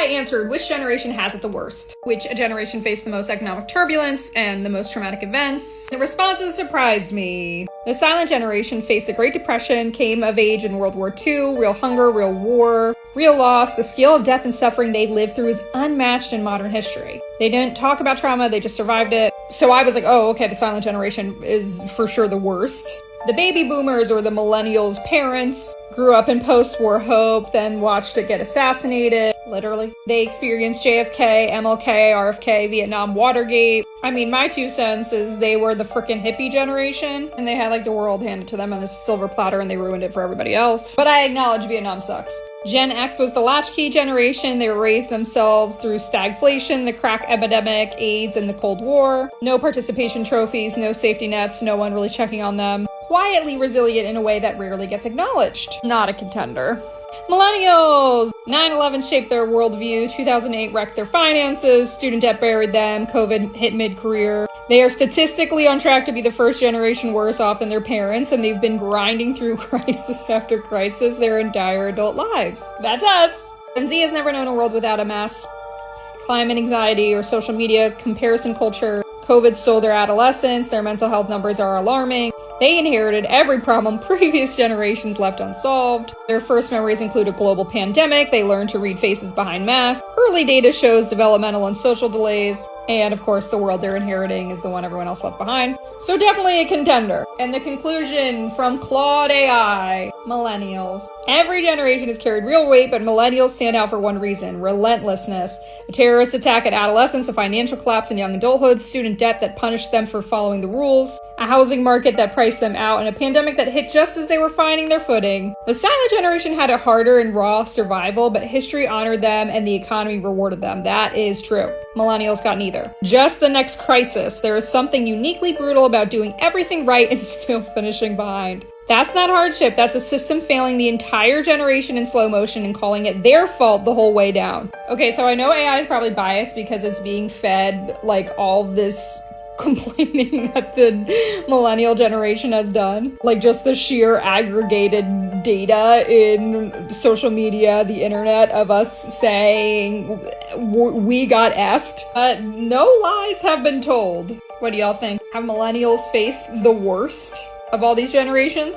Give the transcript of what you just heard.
answered which generation has it the worst, which generation faced the most economic turbulence and the most traumatic events. The responses surprised me. The silent generation faced the Great Depression, came of age in World War II, real hunger, real war, real loss. The scale of death and suffering they lived through is unmatched in modern history. They didn't talk about trauma, they just survived it. So I was like, oh, okay, the silent generation is for sure the worst. The baby boomers, or the millennials' parents, grew up in post-war hope, then watched it get assassinated, literally. They experienced JFK, MLK, RFK, Vietnam, Watergate. I mean, my 2 cents is they were the frickin' hippie generation, and they had like the world handed to them on a silver platter and they ruined it for everybody else. But I acknowledge Vietnam sucks. Gen X was the latchkey generation. They raised themselves through stagflation, the crack epidemic, AIDS, and the Cold War. No participation trophies, no safety nets, no one really checking on them. Quietly resilient in a way that rarely gets acknowledged. Not a contender. Millennials! 9/11 shaped their worldview, 2008 wrecked their finances, student debt buried them, COVID hit mid-career. They are statistically on track to be the first generation worse off than their parents, and they've been grinding through crisis after crisis their entire adult lives. That's us! Gen Z has never known a world without a mass climate anxiety or social media comparison culture. COVID stole their adolescence, their mental health numbers are alarming. They inherited every problem previous generations left unsolved. Their first memories include a global pandemic. They learned to read faces behind masks. Early data shows developmental and social delays. And of course, the world they're inheriting is the one everyone else left behind. So definitely a contender. And the conclusion from Claude AI, millennials. Every generation has carried real weight, but millennials stand out for one reason: relentlessness. A terrorist attack at adolescence, a financial collapse in young adulthood, student debt that punished them for following the rules, a housing market that priced them out, and a pandemic that hit just as they were finding their footing. The silent generation had it harder in raw survival, but history honored them and the economy rewarded them. That is true. Millennials got neither. Just the next crisis. There is something uniquely brutal about doing everything right and still finishing behind. That's not hardship. That's a system failing the entire generation in slow motion and calling it their fault the whole way down. Okay, so I know AI is probably biased because it's being fed like all this complaining that the millennial generation has done. Like just the sheer aggregated data in social media, the internet, of us saying we got effed. But no lies have been told. What do y'all think? Have millennials faced the worst of all these generations?